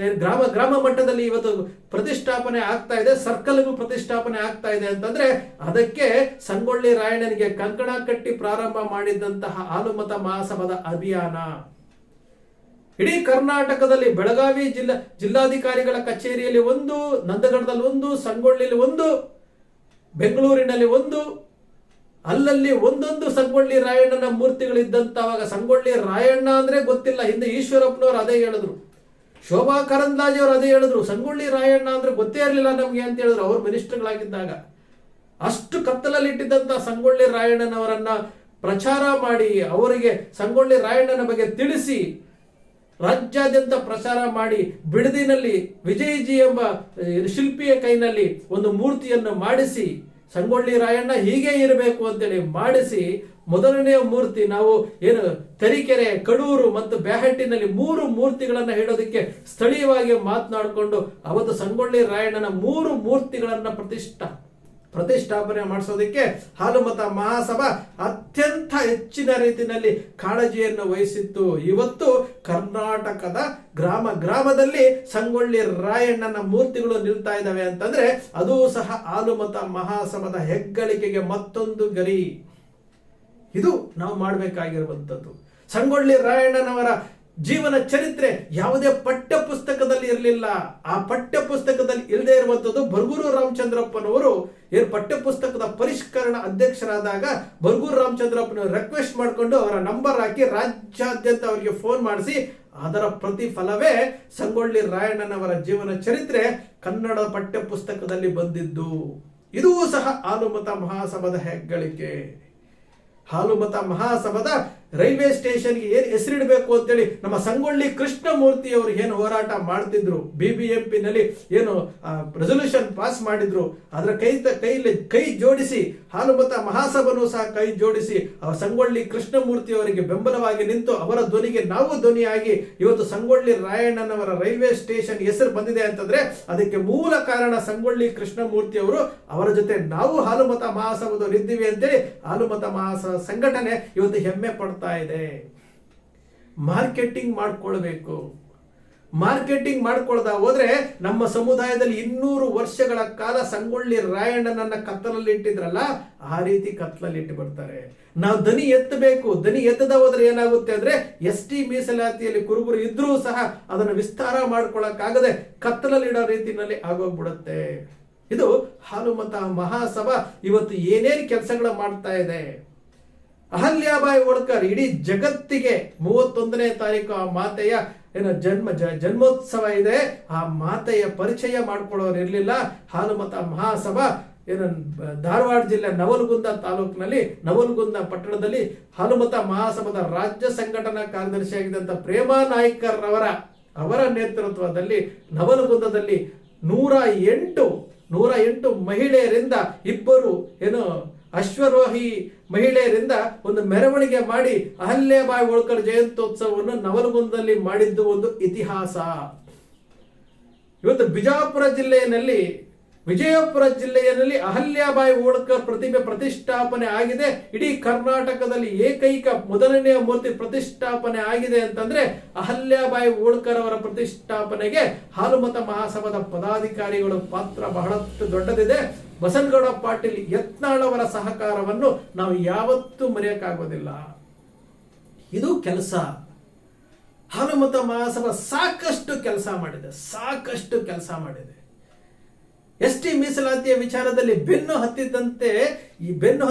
ಗ್ರಾಮ ಮಟ್ಟದಲ್ಲಿ ಇವತ್ತು ಪ್ರತಿಷ್ಠಾಪನೆ ಆಗ್ತಾ ಇದೆ, ಸರ್ಕಲ್ಗೂ ಪ್ರತಿಷ್ಠಾಪನೆ ಆಗ್ತಾ ಇದೆ ಅಂತಂದ್ರೆ ಅದಕ್ಕೆ ಸಂಗೊಳ್ಳಿ ರಾಯಣ್ಣನಿಗೆ ಕಂಕಣ ಕಟ್ಟಿ ಪ್ರಾರಂಭ ಮಾಡಿದಂತಹ ಹಾಲುಮತ ಮಹಾಸಭಾದ ಅಭಿಯಾನ. ಇಡೀ ಕರ್ನಾಟಕದಲ್ಲಿ ಬೆಳಗಾವಿ ಜಿಲ್ಲಾಧಿಕಾರಿಗಳ ಕಚೇರಿಯಲ್ಲಿ 1, ನಂದಗಡದಲ್ಲಿ 1, ಸಂಗೊಳ್ಳಿಯಲ್ಲಿ 1, ಬೆಂಗಳೂರಿನಲ್ಲಿ 1, ಅಲ್ಲಲ್ಲಿ ಒಂದೊಂದು ಸಂಗೊಳ್ಳಿ ರಾಯಣ್ಣನ ಮೂರ್ತಿಗಳಿದ್ದಂತವಾಗ ಸಂಗೊಳ್ಳಿ ರಾಯಣ್ಣ ಅಂದ್ರೆ ಗೊತ್ತಿಲ್ಲ. ಹಿಂದೆ ಈಶ್ವರಪ್ಪನವರು ಅದೇ ಹೇಳಿದ್ರು, ಶೋಭಾ ಕರಂದ್ಲಾಜೆ ಅವರು ಅದೇ ಹೇಳಿದ್ರು, ಸಂಗೊಳ್ಳಿ ರಾಯಣ್ಣ ಅಂದ್ರೆ ಗೊತ್ತೇ ಇರಲಿಲ್ಲ ನಮ್ಗೆ ಅಂತ ಹೇಳಿದ್ರು ಅವ್ರು ಮಿನಿಸ್ಟರ್ಗಳಾಗಿದ್ದಾಗ. ಅಷ್ಟು ಕತ್ತಲಲ್ಲಿ ಇಟ್ಟಿದ್ದಂತ ಸಂಗೊಳ್ಳಿ ರಾಯಣ್ಣನವರನ್ನ ಪ್ರಚಾರ ಮಾಡಿ ಅವರಿಗೆ ಸಂಗೊಳ್ಳಿ ರಾಯಣ್ಣನ ಬಗ್ಗೆ ತಿಳಿಸಿ ರಾಜ್ಯಾದ್ಯಂತ ಪ್ರಚಾರ ಮಾಡಿ ಬಿಡದಿನಲ್ಲಿ ವಿಜಯಜಿ ಎಂಬ ಶಿಲ್ಪಿಯ ಕೈನಲ್ಲಿ ಒಂದು ಮೂರ್ತಿಯನ್ನು ಮಾಡಿಸಿ ಸಂಗೊಳ್ಳಿ ರಾಯಣ್ಣ ಹೀಗೆ ಇರಬೇಕು ಅಂತೇಳಿ ಮಾಡಿಸಿ ಮೊದಲನೆಯ ಮೂರ್ತಿ ನಾವು ಏನು ತರೀಕೆರೆ, ಕಡೂರು ಮತ್ತು ಬ್ಯಾಹಟ್ಟಿನಲ್ಲಿ 3 ಮೂರ್ತಿಗಳನ್ನ ಇಡೋದಕ್ಕೆ ಸ್ಥಳೀಯವಾಗಿ ಮಾತನಾಡಿಕೊಂಡು ಅವತ್ತು ಸಂಗೊಳ್ಳಿ ರಾಯಣ್ಣನ 3 ಮೂರ್ತಿಗಳನ್ನ ಪ್ರತಿಷ್ಠಾಪನೆ ಮಾಡಿಸೋದಕ್ಕೆ ಹಾಲುಮತ ಮಹಾಸಭಾ ಅತ್ಯಂತ ಹೆಚ್ಚಿನ ರೀತಿಯಲ್ಲಿ ಕಾಳಜಿಯನ್ನು ವಹಿಸಿತ್ತು. ಇವತ್ತು ಕರ್ನಾಟಕದ ಗ್ರಾಮದಲ್ಲಿ ಸಂಗೊಳ್ಳಿ ರಾಯಣ್ಣನ ಮೂರ್ತಿಗಳು ನಿಲ್ತಾ ಇದ್ದಾವೆ ಅಂತಂದ್ರೆ ಅದು ಸಹ ಹಾಲುಮತ ಮಹಾಸಭಾದ ಹೆಗ್ಗಳಿಕೆಗೆ ಮತ್ತೊಂದು ಗರಿ. ಇದು ನಾವು ಮಾಡಬೇಕಾಗಿರುವಂಥದ್ದು. ಸಂಗೊಳ್ಳಿ ರಾಯಣ್ಣನವರ ಜೀವನ ಚರಿತ್ರೆ ಯಾವುದೇ ಪಠ್ಯ ಪುಸ್ತಕದಲ್ಲಿ ಇರಲಿಲ್ಲ. ಆ ಪಠ್ಯ ಪುಸ್ತಕದಲ್ಲಿ ಇಲ್ಲದೆ ಇರುವಂತದ್ದು ಬರಗೂರು ರಾಮಚಂದ್ರಪ್ಪನವರು ಏನು ಪಠ್ಯ ಪುಸ್ತಕದ ಪರಿಷ್ಕರಣ ಅಧ್ಯಕ್ಷರಾದಾಗ ಬರಗೂರು ರಾಮಚಂದ್ರಪ್ಪನವರು ರಿಕ್ವೆಸ್ಟ್ ಮಾಡಿಕೊಂಡು ಅವರ ನಂಬರ್ ಹಾಕಿ ರಾಜ್ಯಾದ್ಯಂತ ಅವರಿಗೆ ಫೋನ್ ಮಾಡಿಸಿ ಅದರ ಪ್ರತಿಫಲವೇ ಸಂಗೊಳ್ಳಿ ರಾಯಣ್ಣನವರ ಜೀವನ ಚರಿತ್ರೆ ಕನ್ನಡ ಪಠ್ಯ ಪುಸ್ತಕದಲ್ಲಿ ಬಂದಿದ್ದು. ಇದೂ ಸಹ ಹಾಲುಮತ ಮಹಾಸಭಾದ ಹೆಗ್ಗಳಿಕೆ. ಹಾಲುಮತ ಮಹಾಸಭಾದ ರೈಲ್ವೆ ಸ್ಟೇಷನ್ಗೆ ಏನ್ ಹೆಸರಿಡಬೇಕು ಅಂತೇಳಿ ನಮ್ಮ ಸಂಗೊಳ್ಳಿ ಕೃಷ್ಣಮೂರ್ತಿ ಅವರು ಏನು ಹೋರಾಟ ಮಾಡ್ತಿದ್ರು, BBMP ನಲ್ಲಿ ಏನು ರೆಸೊಲ್ಯೂಷನ್ ಪಾಸ್ ಮಾಡಿದ್ರು, ಅದರ ಕೈ ಜೋಡಿಸಿ ಹಾಲುಮತ ಮಹಾಸಭಾನು ಸಹ ಕೈ ಜೋಡಿಸಿ ಸಂಗೊಳ್ಳಿ ಕೃಷ್ಣಮೂರ್ತಿ ಅವರಿಗೆ ಬೆಂಬಲವಾಗಿ ನಿಂತು ಅವರ ಧ್ವನಿಗೆ ನಾವು ಧ್ವನಿಯಾಗಿ ಇವತ್ತು ಸಂಗೊಳ್ಳಿ ರಾಯಣ್ಣನವರ ರೈಲ್ವೆ ಸ್ಟೇಷನ್ ಹೆಸರು ಬಂದಿದೆ ಅಂತಂದ್ರೆ ಅದಕ್ಕೆ ಮೂಲ ಕಾರಣ ಸಂಗೊಳ್ಳಿ ಕೃಷ್ಣಮೂರ್ತಿ ಅವರು. ಅವರ ಜೊತೆ ನಾವು ಹಾಲುಮತ ಮಹಾಸಭಾದವರು ಇದ್ದೀವಿ ಅಂತೇಳಿ ಹಾಲುಮತ ಮಹಾಸಭಾ ಸಂಘಟನೆ ಇವತ್ತು ಹೆಮ್ಮೆ ಪಡ್ತಾ ಇದೆ. ಮಾರ್ಕೆಟಿಂಗ್ ಮಾಡ್ಕೊಳ್ಬೇಕು. ಮಾರ್ಕೆಟಿಂಗ್ ಮಾಡ್ಕೊಳ್ದ ಹೋದ್ರೆ ನಮ್ಮ ಸಮುದಾಯದಲ್ಲಿ 200 ವರ್ಷಗಳ ಕಾಲ ಸಂಗೊಳ್ಳಿ ರಾಯಣ್ಣನನ್ನ ಕತ್ತಲಲ್ಲಿ ಇಟ್ಟಿದ್ರಲ್ಲ ಆ ರೀತಿ ಕತ್ತಲಲ್ಲಿ ಇಟ್ಟು ಬರ್ತಾರೆ. ನಾವು ದನಿ ಎತ್ತಬೇಕು. ದನಿ ಎತ್ತದ ಹೋದ್ರೆ ಏನಾಗುತ್ತೆ ಅಂದ್ರೆ ST ಮೀಸಲಾತಿಯಲ್ಲಿ ಕುರುಬರು ಇದ್ರೂ ಸಹ ಅದನ್ನು ವಿಸ್ತಾರ ಮಾಡ್ಕೊಳಕ್ಕಾಗದೆ ಕತ್ತಲಲ್ಲಿ ಇಡೋ ರೀತಿಯಲ್ಲಿ ಆಗೋಗ್ಬಿಡುತ್ತೆ. ಇದು ಹಾಲುಮತ ಮಹಾಸಭಾ ಇವತ್ತು ಏನೇನು ಕೆಲಸಗಳ ಮಾಡ್ತಾ ಇದೆ. ಅಹಲ್ಯಾಬಾಯಿ ಹೋಳ್ಕರ್ ಇಡೀ ಜಗತ್ತಿಗೆ 31ನೇ ತಾರೀಕು ಆ ಮಾತೆಯ ಏನು ಜನ್ಮೋತ್ಸವ ಇದೆ. ಆ ಮಾತೆಯ ಪರಿಚಯ ಮಾಡ್ಕೊಳ್ಳೋರು ಇರಲಿಲ್ಲ. ಹಾಲುಮತ ಮಹಾಸಭಾ ಏನು ಧಾರವಾಡ ಜಿಲ್ಲೆ ನವಲಗುಂದ ತಾಲೂಕಿನಲ್ಲಿ ನವಲಗುಂದ ಪಟ್ಟಣದಲ್ಲಿ ಹಾಲುಮತ ಮಹಾಸಭಾದ ರಾಜ್ಯ ಸಂಘಟನಾ ಕಾರ್ಯದರ್ಶಿಯಾಗಿದ್ದಂಥ ಪ್ರೇಮಾ ನಾಯ್ಕರ್ ಅವರ ನೇತೃತ್ವದಲ್ಲಿ ನವಲಗುಂದದಲ್ಲಿ 108 ಮಹಿಳೆಯರಿಂದ 2 ಏನು ಅಶ್ವರೋಹಿ ಮಹಿಳೆಯರಿಂದ ಒಂದು ಮೆರವಣಿಗೆ ಮಾಡಿ ಅಹಲ್ಯಾಬಾಯಿ ಹೋಳ್ಕರ್ ಜಯಂತ್ಯೋತ್ಸವವನ್ನು ನವಲಗುಂದದಲ್ಲಿ ಮಾಡಿದ್ದು ಒಂದು ಇತಿಹಾಸ. ಇವತ್ತು ವಿಜಯಪುರ ಜಿಲ್ಲೆಯಲ್ಲಿ ಅಹಲ್ಯಾಬಾಯಿ ಹೋಳ್ಕರ್ ಪ್ರತಿಮೆ ಪ್ರತಿಷ್ಠಾಪನೆ ಆಗಿದೆ. ಇಡೀ ಕರ್ನಾಟಕದಲ್ಲಿ ಏಕೈಕ ಮೊದಲನೆಯ ಮೂರ್ತಿ ಪ್ರತಿಷ್ಠಾಪನೆ ಆಗಿದೆ ಅಂತಂದ್ರೆ ಅಹಲ್ಯಾಬಾಯಿ ಹೋಳ್ಕರ್ ಅವರ ಪ್ರತಿಷ್ಠಾಪನೆಗೆ ಹಾಲುಮತ ಮಹಾಸಭಾದ ಪದಾಧಿಕಾರಿಗಳ ಪಾತ್ರ ಬಹಳಷ್ಟು ದೊಡ್ಡದಿದೆ. ಬಸನಗೌಡ ಪಾಟೀಲ್ ಯತ್ನಾಳ್ ಅವರ ಸಹಕಾರವನ್ನು ನಾವು ಯಾವತ್ತೂ ಮರೆಯಕ್ಕಾಗೋದಿಲ್ಲ. ಇದು ಕೆಲಸ. ಹಾಲುಮತ ಮಹಾಸಭಾ ಸಾಕಷ್ಟು ಕೆಲಸ ಮಾಡಿದೆ. ST ಮೀಸಲಾತಿಯ ವಿಚಾರದಲ್ಲಿ ಬೆನ್ನು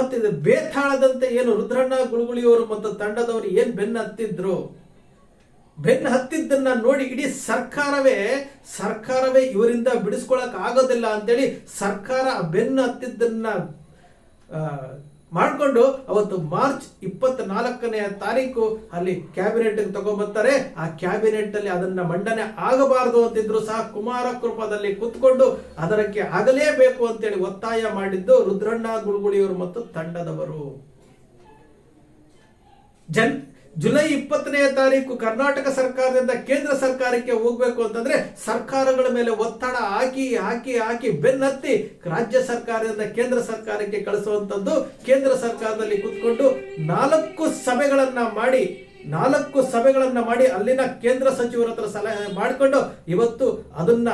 ಹತ್ತಿದ ಬೇತಾಳದಂತೆ ಏನು ರುದ್ರಣ್ಣ ಗುಳುಗುಳಿಯವರು ಮತ್ತು ತಂಡದವರು ಏನ್ ಬೆನ್ನು ಹತ್ತಿದ್ದನ್ನ ನೋಡಿ ಇಡೀ ಸರ್ಕಾರವೇ ಇವರಿಂದ ಬಿಡಿಸ್ಕೊಳಕ್ ಆಗೋದಿಲ್ಲ ಅಂತೇಳಿ ಸರ್ಕಾರ ಬೆನ್ನು ಹತ್ತಿದ್ದನ್ನ ಮಾಡಿಕೊಂಡು ಅವತ್ತು ಮಾರ್ಚ್ 24ನೇ ತಾರೀಕು ಅಲ್ಲಿ ಕ್ಯಾಬಿನೆಟ್ ತಗೊಂಡ್ಬರ್ತಾರೆ. ಆ ಕ್ಯಾಬಿನೆಟ್ ಅಲ್ಲಿ ಅದನ್ನ ಮಂಡನೆ ಆಗಬಾರದು ಅಂತಿದ್ರು ಸಹ ಕುಮಾರ ಕೃಪದಲ್ಲಿ ಕುತ್ಕೊಂಡು ಅದಕ್ಕೆ ಆಗಲೇಬೇಕು ಅಂತೇಳಿ ಒತ್ತಾಯ ಮಾಡಿದ್ದು ರುದ್ರಣ್ಣ ಗುಳುಗುಳಿಯವರು ಮತ್ತು ತಂಡದವರು. ಜುಲೈ 20ನೇ ತಾರೀಕು ಕರ್ನಾಟಕ ಸರ್ಕಾರದಿಂದ ಕೇಂದ್ರ ಸರ್ಕಾರಕ್ಕೆ ಹೋಗ್ಬೇಕು ಅಂತಂದ್ರೆ ಸರ್ಕಾರಗಳ ಮೇಲೆ ಒತ್ತಡ ಹಾಕಿ ಬೆನ್ನತ್ತಿ ರಾಜ್ಯ ಸರ್ಕಾರದಿಂದ ಕೇಂದ್ರ ಸರ್ಕಾರಕ್ಕೆ ಕಳಿಸುವಂತದ್ದು. ಕೇಂದ್ರ ಸರ್ಕಾರದಲ್ಲಿ ಕುತ್ಕೊಂಡು 4 ಸಭೆಗಳನ್ನ ಮಾಡಿ ಅಲ್ಲಿನ ಕೇಂದ್ರ ಸಚಿವರ ಹತ್ರ ಸಲಹೆ ಮಾಡಿಕೊಂಡು ಇವತ್ತು ಅದನ್ನ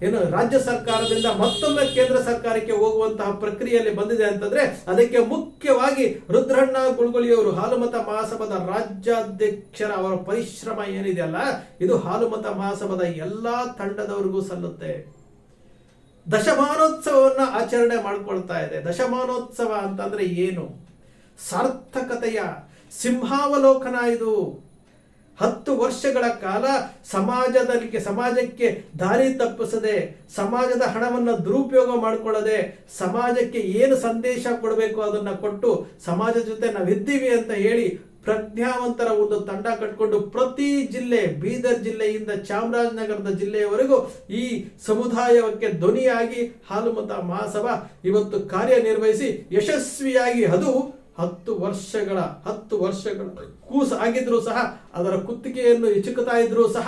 ಏನು ರಾಜ್ಯ ಸರ್ಕಾರದಿಂದ ಮತ್ತೊಮ್ಮೆ ಕೇಂದ್ರ ಸರ್ಕಾರಕ್ಕೆ ಹೋಗುವಂತಹ ಪ್ರಕ್ರಿಯೆಯಲ್ಲಿ ಬಂದಿದೆ ಅಂತಂದ್ರೆ ಅದಕ್ಕೆ ಮುಖ್ಯವಾಗಿ ರುದ್ರಣ್ಣ ಗುಳುಗುಳಿಯವರು ಹಾಲುಮತ ಮಹಾಸಭಾದ ರಾಜ್ಯಾಧ್ಯಕ್ಷರ ಅವರ ಪರಿಶ್ರಮ ಏನಿದೆಯಲ್ಲ ಇದು ಹಾಲುಮತ ಮಹಾಸಭಾದ ಎಲ್ಲಾ ತಂಡದವರಿಗೂ ಸಲ್ಲುತ್ತೆ. ದಶಮಾನೋತ್ಸವವನ್ನ ಆಚರಣೆ ಮಾಡ್ಕೊಳ್ತಾ ಇದೆ. ದಶಮಾನೋತ್ಸವ ಅಂತಂದ್ರೆ ಏನು? ಸಾರ್ಥಕತೆಯ ಸಿಂಹಾವಲೋಕನ ಇದು. 10 ವರ್ಷಗಳ ಕಾಲ ಸಮಾಜಕ್ಕೆ ದಾರಿ ತಪ್ಪಿಸದೆ, ಸಮಾಜದ ಹಣವನ್ನು ದುರುಪಯೋಗ ಮಾಡಿಕೊಳ್ಳದೆ, ಸಮಾಜಕ್ಕೆ ಏನು ಸಂದೇಶ ಕೊಡಬೇಕು ಅದನ್ನ ಕೊಟ್ಟು ಸಮಾಜದ ಜೊತೆ ನಾವಿದ್ದೀವಿ ಅಂತ ಹೇಳಿ ಪ್ರಜ್ಞಾವಂತರ ಒಂದು ತಂಡ ಕಟ್ಕೊಂಡು ಪ್ರತಿ ಜಿಲ್ಲೆ, ಬೀದರ್ ಜಿಲ್ಲೆಯಿಂದ ಚಾಮರಾಜನಗರದ ಜಿಲ್ಲೆಯವರೆಗೂ ಈ ಸಮುದಾಯಕ್ಕೆ ಧ್ವನಿಯಾಗಿ ಹಾಲುಮತ ಮಹಾಸಭಾ ಇವತ್ತು ಕಾರ್ಯನಿರ್ವಹಿಸಿ ಯಶಸ್ವಿಯಾಗಿ, ಅದು 10 ವರ್ಷಗಳ ಕೂಸು ಆಗಿದ್ರು ಸಹ, ಅದರ ಕುತ್ತಿಗೆಯನ್ನು ಇಚುಕುತ್ತಾ ಇದ್ರು ಸಹ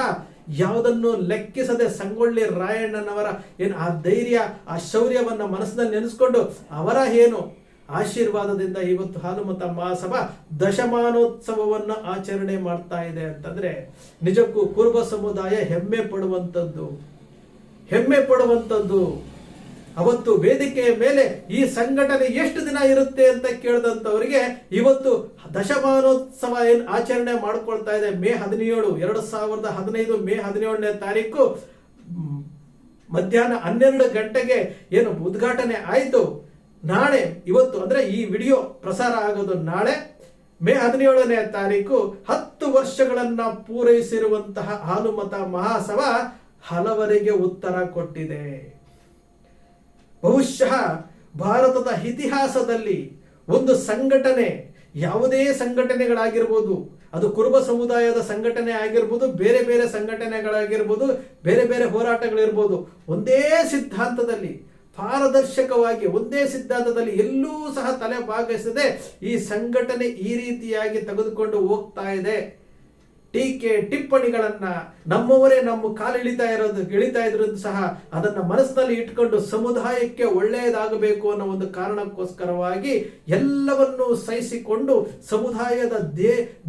ಯಾವುದನ್ನು ಲೆಕ್ಕಿಸದೆ ಸಂಗೊಳ್ಳಿ ರಾಯಣ್ಣನವರ ಏನು ಆ ಧೈರ್ಯ, ಆ ಶೌರ್ಯವನ್ನ ಮನಸ್ಸಿನಲ್ಲಿ ನೆನೆಸ್ಕೊಂಡು ಅವರ ಏನು ಆಶೀರ್ವಾದದಿಂದ ಇವತ್ತು ಹಾಲುಮತ ಮಹಾಸಭಾ ದಶಮಾನೋತ್ಸವವನ್ನು ಆಚರಣೆ ಮಾಡ್ತಾ ಇದೆ ಅಂತಂದ್ರೆ ನಿಜಕ್ಕೂ ಕುರುಬ ಸಮುದಾಯ ಹೆಮ್ಮೆ ಪಡುವಂಥದ್ದು. ಅವತ್ತು ವೇದಿಕೆಯ ಮೇಲೆ ಈ ಸಂಘಟನೆ ಎಷ್ಟು ದಿನ ಇರುತ್ತೆ ಅಂತ ಕೇಳಿದಂಥವರಿಗೆ ಇವತ್ತು ದಶಮಾನೋತ್ಸವ ಏನು ಆಚರಣೆ ಮಾಡ್ಕೊಳ್ತಾ ಇದೆ. ಮೇ 17, 2015 ಮೇ 17ನೇ ತಾರೀಕು ಮಧ್ಯಾಹ್ನ 12 ಗಂಟೆಗೆ ಏನು ಉದ್ಘಾಟನೆ ಆಯಿತು. ನಾಳೆ, ಇವತ್ತು ಅಂದ್ರೆ ಈ ವಿಡಿಯೋ ಪ್ರಸಾರ ಆಗೋದು ನಾಳೆ ಮೇ 17ನೇ ತಾರೀಕು 10 ವರ್ಷಗಳನ್ನ ಪೂರೈಸಿರುವಂತಹ ಹಾಲುಮತ ಮಹಾಸಭಾ ಹಲವರಿಗೆ ಉತ್ತರ ಕೊಟ್ಟಿದೆ. ಬಹುಶಃ ಭಾರತದ ಇತಿಹಾಸದಲ್ಲಿ ಒಂದು ಸಂಘಟನೆ, ಯಾವುದೇ ಸಂಘಟನೆಗಳಾಗಿರ್ಬೋದು, ಅದು ಕುರುಬ ಸಮುದಾಯದ ಸಂಘಟನೆ ಆಗಿರ್ಬೋದು, ಬೇರೆ ಬೇರೆ ಸಂಘಟನೆಗಳಾಗಿರ್ಬೋದು, ಬೇರೆ ಬೇರೆ ಹೋರಾಟಗಳಿರ್ಬೋದು, ಒಂದೇ ಸಿದ್ಧಾಂತದಲ್ಲಿ ಪಾರದರ್ಶಕವಾಗಿ ಒಂದೇ ಸಿದ್ಧಾಂತದಲ್ಲಿ ಎಲ್ಲೂ ಸಹ ತಲೆ ಭಾಗಿಸದೆ ಈ ಸಂಘಟನೆ ಈ ರೀತಿಯಾಗಿ ತೆಗೆದುಕೊಂಡು ಹೋಗ್ತಾ ಇದೆ. ಟೀಕೆ ಟಿಪ್ಪಣಿಗಳನ್ನ ನಮ್ಮವರೇ ನಮ್ಮ ಕಾಲು ಇಳಿತಾ ಇದ್ರು ಸಹ ಅದನ್ನ ಮನಸ್ಸಿನಲ್ಲಿ ಇಟ್ಕೊಂಡು ಸಮುದಾಯಕ್ಕೆ ಒಳ್ಳೆಯದಾಗಬೇಕು ಅನ್ನೋ ಒಂದು ಕಾರಣಕ್ಕೋಸ್ಕರವಾಗಿ ಎಲ್ಲವನ್ನೂ ಸಹಿಸಿಕೊಂಡು ಸಮುದಾಯದ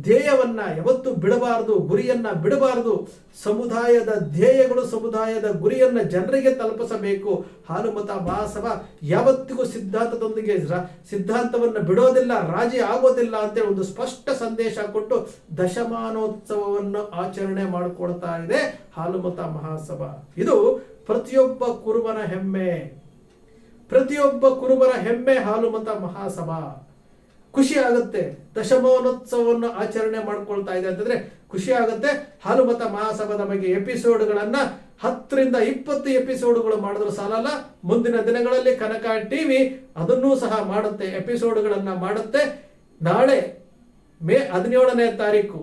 ಧ್ಯೇಯವನ್ನ ಯಾವತ್ತೂ ಬಿಡಬಾರದು, ಗುರಿಯನ್ನ ಬಿಡಬಾರದು. ಸಮುದಾಯದ ಧ್ಯೇಯಗಳು, ಸಮುದಾಯದ ಗುರಿಯನ್ನ ಜನರಿಗೆ ತಲುಪಿಸಬೇಕು. ಹಾಲುಮತ ಮಹಾಸಭಾ ಯಾವತ್ತಿಗೂ ಸಿದ್ಧಾಂತದೊಂದಿಗೆ ಸಿದ್ಧಾಂತವನ್ನು ಬಿಡೋದಿಲ್ಲ, ರಾಜಿ ಆಗೋದಿಲ್ಲ ಅಂತೇಳಿ ಒಂದು ಸ್ಪಷ್ಟ ಸಂದೇಶ ಕೊಟ್ಟು ದಶಮಾನೋತ್ಸವವನ್ನು ಆಚರಣೆ ಮಾಡಿಕೊಡ್ತಾ ಇದೆ ಹಾಲುಮತ ಮಹಾಸಭಾ. ಇದು ಪ್ರತಿಯೊಬ್ಬ ಕುರುಬನ ಹೆಮ್ಮೆ ಹಾಲುಮತ ಮಹಾಸಭಾ. ಖುಷಿ ಆಗುತ್ತೆ ದಶಮಾನೋತ್ಸವವನ್ನು ಆಚರಣೆ ಮಾಡ್ಕೊಳ್ತಾ ಇದೆ ಅಂತಂದ್ರೆ ಖುಷಿ ಆಗುತ್ತೆ. ಹಾಲುಮತ ಮಹಾಸಭಾದ ಬಗ್ಗೆ ಎಪಿಸೋಡ್ಗಳನ್ನ 10 ರಿಂದ 20 ಎಪಿಸೋಡ್ಗಳು ಮಾಡಿದ್ರು ಸಾಲಲ್ಲ. ಮುಂದಿನ ದಿನಗಳಲ್ಲಿ ಕನಕ ಟಿವಿ ಅದನ್ನೂ ಸಹ ಮಾಡುತ್ತೆ, ಎಪಿಸೋಡ್ಗಳನ್ನ ಮಾಡುತ್ತೆ. ನಾಳೆ ಮೇ 17ನೇ ತಾರೀಕು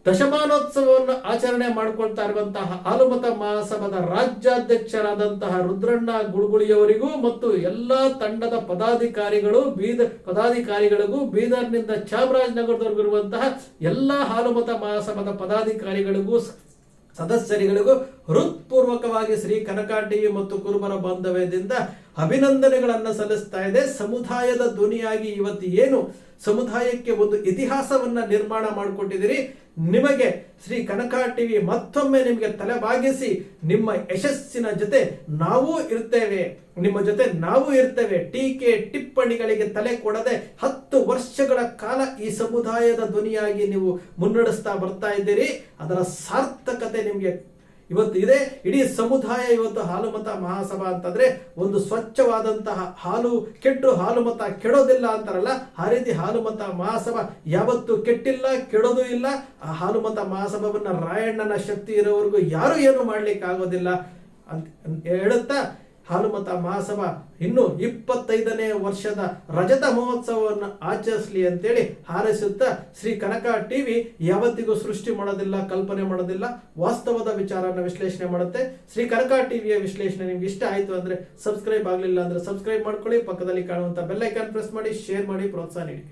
ದಶಮಾನೋತ್ಸವವನ್ನು ಆಚರಣೆ ಮಾಡಿಕೊಳ್ತಾ ಇರುವಂತಹ ಹಾಲುಮತ ಮಹಾಸಭಾದ ರಾಜ್ಯಾಧ್ಯಕ್ಷರಾದಂತಹ ರುದ್ರಣ್ಣ ಗುಳುಗುಳಿಯವರಿಗೂ ಮತ್ತು ಎಲ್ಲ ತಂಡದ ಪದಾಧಿಕಾರಿಗಳಿಗೂ ಬೀದರ್ನಿಂದ ಚಾಮರಾಜನಗರದವರೆಗೂ ಇರುವಂತಹ ಎಲ್ಲ ಹಾಲುಮತ ಮಹಾಸಭಾದ ಪದಾಧಿಕಾರಿಗಳಿಗೂ ಸದಸ್ಯರಿಗಳಿಗೂ ಹೃತ್ಪೂರ್ವಕವಾಗಿ ಶ್ರೀ ಕನಕ ಟಿವಿ ಮತ್ತು ಕುರುಬರ ಬಾಂಧವ್ಯದಿಂದ ಅಭಿನಂದನೆಗಳನ್ನು ಸಲ್ಲಿಸ್ತಾ ಇದೆ. ಸಮುದಾಯದ ಧ್ವನಿಯಾಗಿ ಇವತ್ತು ಏನು ಸಮುದಾಯಕ್ಕೆ ಒಂದು ಇತಿಹಾಸವನ್ನ ನಿರ್ಮಾಣ ಮಾಡಿಕೊಟ್ಟಿದ್ದೀರಿ, ನಿಮಗೆ ಶ್ರೀ ಕನಕ ಟಿವಿ ಮತ್ತೊಮ್ಮೆ ನಿಮಗೆ ತಲೆಬಾಗಿಸಿ ನಿಮ್ಮ ಯಶಸ್ಸಿನ ಜೊತೆ ನಾವು ಇರ್ತೇವೆ. ಟೀಕೆ ಟಿಪ್ಪಣಿಗಳಿಗೆ ತಲೆ ಕೊಡದೆ 10 ವರ್ಷಗಳ ಕಾಲ ಈ ಸಮುದಾಯದ ಧ್ವನಿಯಾಗಿ ನೀವು ಮುನ್ನಡೆಸ್ತಾ ಬರ್ತಾ ಇದ್ದೀರಿ. ಅದರ ಸಾರ್ಥಕತೆ ನಿಮಗೆ ಇವತ್ತು ಇದೆ. ಇಡೀ ಸಮುದಾಯ ಇವತ್ತು ಹಾಲುಮತ ಮಹಾಸಭಾ ಅಂತಂದ್ರೆ ಒಂದು ಸ್ವಚ್ಛವಾದಂತಹ ಹಾಲು ಹಾಲುಮತ ಕೆಡೋದಿಲ್ಲ ಅಂತಾರಲ್ಲ, ಆ ರೀತಿ ಹಾಲುಮತ ಮಹಾಸಭಾ ಯಾವತ್ತು ಕೆಟ್ಟಿಲ್ಲ, ಕೆಡೋದು ಇಲ್ಲ. ಆ ಹಾಲುಮತ ಮಹಾಸಭಾವನ್ನ ರಾಯಣ್ಣನ ಶಕ್ತಿ ಇರೋವರೆಗೂ ಯಾರು ಏನು ಮಾಡ್ಲಿಕ್ಕೆ ಆಗೋದಿಲ್ಲ ಅಂತ ಹೇಳುತ್ತಾ ಹಾಲುಮತ ಮಹಾಸಭಾ ಇನ್ನು 25ನೇ ವರ್ಷದ ರಜತ ಮಹೋತ್ಸವವನ್ನು ಆಚರಿಸಲಿ ಅಂತೇಳಿ ಹಾರೈಸುತ್ತಾ ಶ್ರೀ ಕನಕ ಟಿವಿ ಯಾವತ್ತಿಗೂ ಸೃಷ್ಟಿ ಮಾಡೋದಿಲ್ಲ, ಕಲ್ಪನೆ ಮಾಡೋದಿಲ್ಲ, ವಾಸ್ತವದ ವಿಚಾರನ ವಿಶ್ಲೇಷಣೆ ಮಾಡುತ್ತೆ. ಶ್ರೀ ಕನಕ ಟಿವಿಯ ವಿಶ್ಲೇಷಣೆ ನಿಮ್ಗೆ ಇಷ್ಟ ಆಯ್ತು ಅಂದ್ರೆ ಸಬ್ಸ್ಕ್ರೈಬ್ ಆಗಲಿಲ್ಲ ಅಂದ್ರೆ ಸಬ್ಸ್ಕ್ರೈಬ್ ಮಾಡ್ಕೊಳ್ಳಿ, ಪಕ್ಕದಲ್ಲಿ ಕಾಣುವಂತ ಬೆಲ್ ಐಕಾನ್ ಪ್ರೆಸ್ ಮಾಡಿ, ಶೇರ್ ಮಾಡಿ, ಪ್ರೋತ್ಸಾಹ ನೀಡಿ.